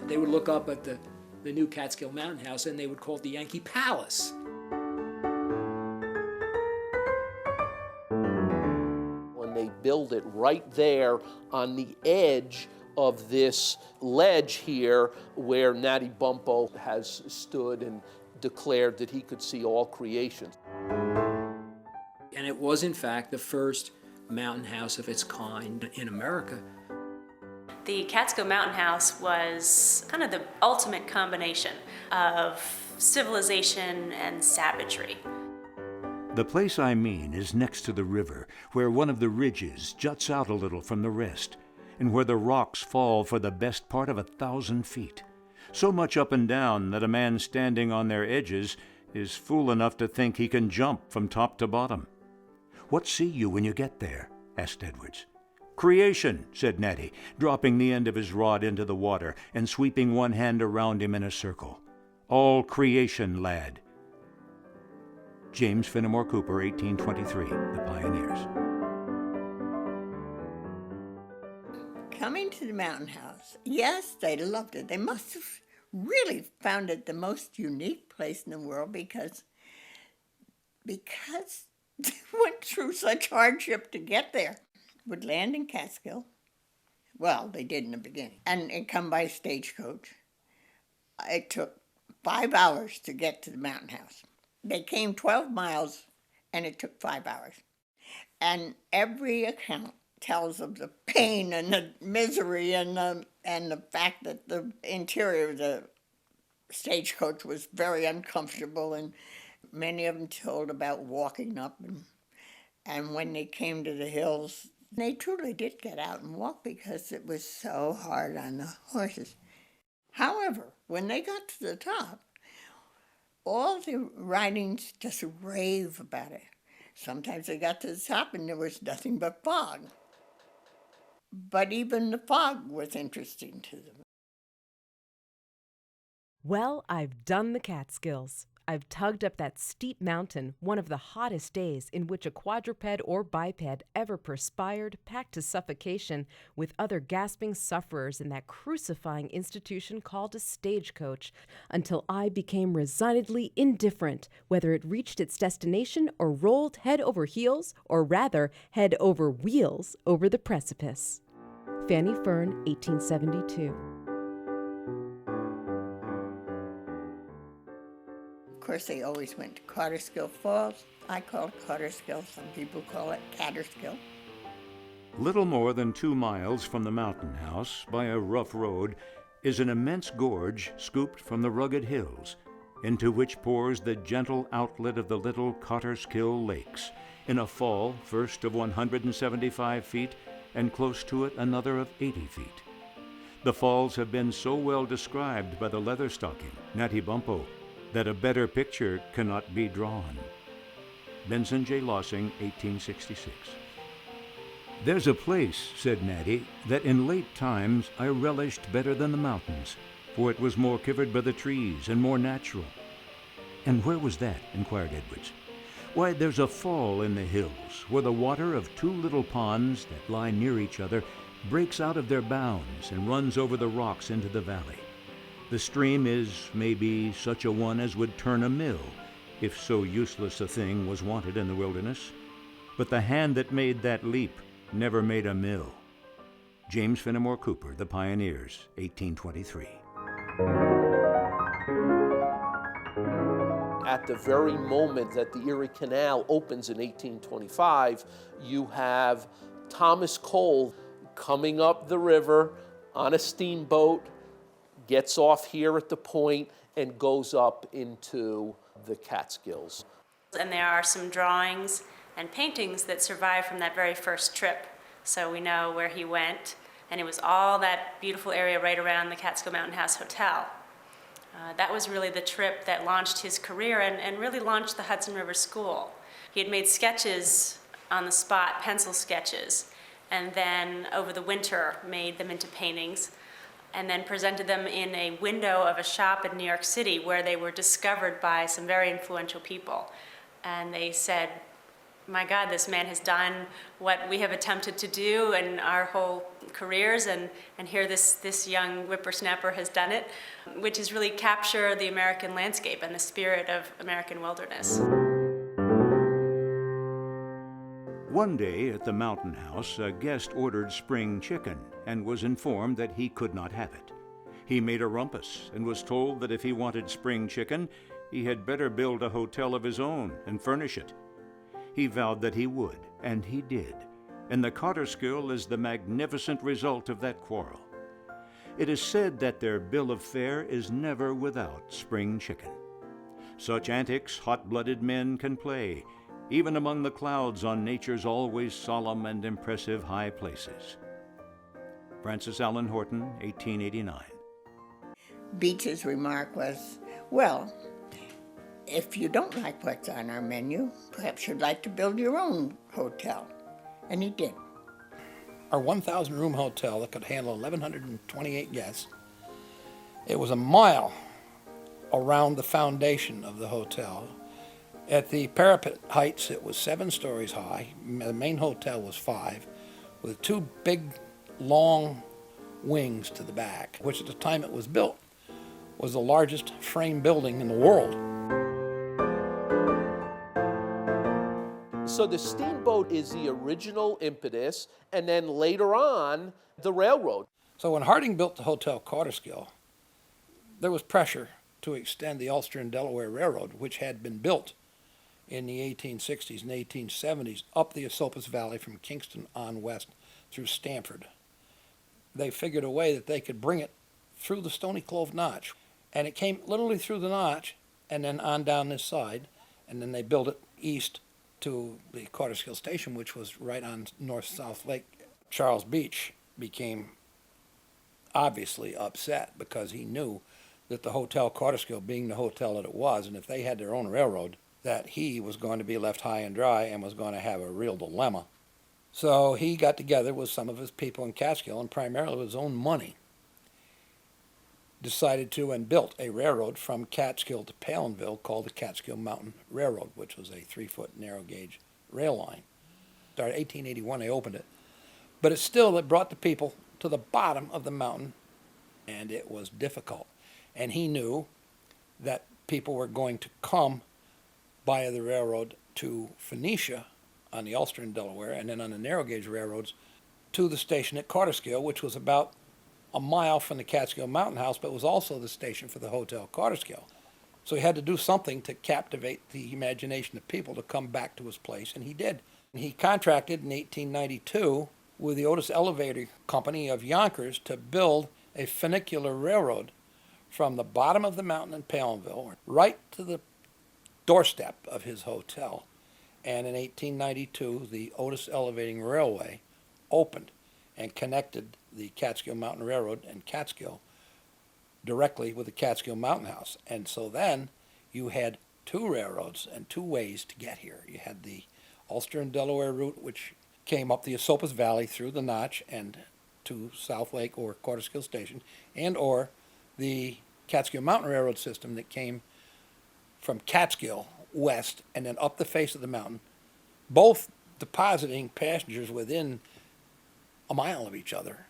They would look up at the new Catskill Mountain House and they would call it the Yankee Palace. When they build it right there on the edge of this ledge here where Natty Bumppo has stood and declared that he could see all creation. And it was, in fact, the first mountain house of its kind in America. The Catskill Mountain House was kind of the ultimate combination of civilization and savagery. The place I mean is next to the river, where one of the ridges juts out a little from the rest, and where the rocks fall for the best part of 1,000 feet. So much up and down that a man standing on their edges is fool enough to think he can jump from top to bottom. "What see you when you get there?" asked Edwards. "Creation," said Natty, dropping the end of his rod into the water and sweeping one hand around him in a circle. "All creation, lad." James Fenimore Cooper, 1823, The Pioneers. Coming to the mountain house, yes, they loved it. They must have really found it the most unique place in the world because they went through such hardship to get there. Would land in Catskill. Well, they did in the beginning. And come by stagecoach. It took 5 hours to get to the mountain house. They came 12 miles, and it took 5 hours. And every account tells of the pain and the misery and the fact that the interior of the stagecoach was very uncomfortable, and many of them told about walking up. And when they came to the hills, they truly did get out and walk because it was so hard on the horses. However, when they got to the top, all the writings just rave about it. Sometimes they got to the top and there was nothing but fog. But even the fog was interesting to them. Well, I've done the Catskills. I've tugged up that steep mountain, one of the hottest days in which a quadruped or biped ever perspired, packed to suffocation with other gasping sufferers in that crucifying institution called a stagecoach, until I became resignedly indifferent whether it reached its destination or rolled head over heels, or rather head over wheels, over the precipice. Fanny Fern, 1872. Of course, they always went to Kaaterskill Falls. I call it Kaaterskill. Some people call it Kaaterskill. Little more than 2 miles from the mountain house, by a rough road, is an immense gorge scooped from the rugged hills, into which pours the gentle outlet of the little Kaaterskill Lakes, in a fall first of 175 feet, and close to it another of 80 feet. The falls have been so well described by the leatherstocking, Natty Bumppo, that a better picture cannot be drawn. Benson J. Lossing, 1866. "There's a place," said Natty, "that in late times I relished better than the mountains, for it was more covered by the trees and more natural." "And where was that?" inquired Edwards. "Why, there's a fall in the hills where the water of 2 little ponds that lie near each other breaks out of their bounds and runs over the rocks into the valley. The stream is, maybe, such a one as would turn a mill, if so useless a thing was wanted in the wilderness. But the hand that made that leap never made a mill." James Fenimore Cooper, The Pioneers, 1823. At the very moment that the Erie Canal opens in 1825, you have Thomas Cole coming up the river on a steamboat, gets off here at the point, and goes up into the Catskills. And there are some drawings and paintings that survive from that very first trip. So we know where he went, and it was all that beautiful area right around the Catskill Mountain House Hotel. That was really the trip that launched his career and really launched the Hudson River School. He had made sketches on the spot, pencil sketches, and then over the winter made them into paintings, and then presented them in a window of a shop in New York City where they were discovered by some very influential people. And they said, "My God, this man has done what we have attempted to do, and our whole careers, and here this young whippersnapper has done it, which is really capture the American landscape and the spirit of American wilderness. One day at the Mountain House, a guest ordered spring chicken and was informed that he could not have it. He made a rumpus and was told that if he wanted spring chicken, he had better build a hotel of his own and furnish it. He vowed that he would, and he did. And the Kaaterskill is the magnificent result of that quarrel. It is said that their bill of fare is never without spring chicken. Such antics hot-blooded men can play, even among the clouds on nature's always solemn and impressive high places. Francis Allen Horton, 1889. Beach's remark was, well, if you don't like what's on our menu, perhaps you'd like to build your own hotel. And he did. Our 1,000-room hotel that could handle 1,128 guests, it was a mile around the foundation of the hotel. At the parapet heights, it was 7 stories high. The main hotel was 5, with 2 big, long wings to the back, which at the time it was built was the largest frame building in the world. So the steamboat is the original impetus, and then later on, the railroad. So when Harding built the Hotel Kaaterskill, there was pressure to extend the Ulster and Delaware Railroad, which had been built in the 1860s and 1870s up the Esopus Valley from Kingston on west through Stamford. They figured a way that they could bring it through the Stony Clove Notch, and it came literally through the notch and then on down this side, and then they built it east to the Kaaterskill Station, which was right on North-South Lake. Charles Beach became obviously upset because he knew that the Hotel Kaaterskill, being the hotel that it was, and if they had their own railroad, that he was going to be left high and dry and was going to have a real dilemma. So he got together with some of his people in Catskill, and primarily with his own money, decided to and built a railroad from Catskill to Palinville called the Catskill Mountain Railroad, which was a 3-foot narrow gauge rail line. Started 1881, they opened it. But it still, it brought the people to the bottom of the mountain, and it was difficult. And he knew that people were going to come via the railroad to Phoenicia on the Ulster and Delaware, and then on the narrow gauge railroads to the station at Kaaterskill, which was about a mile from the Catskill Mountain House, but was also the station for the Hotel Kaaterskill. So he had to do something to captivate the imagination of people to come back to his place, and he did. He contracted in 1892 with the Otis Elevated Company of Yonkers to build a funicular railroad from the bottom of the mountain in Palinville right to the doorstep of his hotel. And in 1892, the Otis Elevated Railway opened and connected the Catskill Mountain Railroad and Catskill directly with the Catskill Mountain House. And so then you had 2 railroads and 2 ways to get here. You had the Ulster and Delaware route, which came up the Esopus Valley through the Notch and to South Lake or Kaaterskill Station, and or the Catskill Mountain Railroad system that came from Catskill west and then up the face of the mountain, both depositing passengers within a mile of each other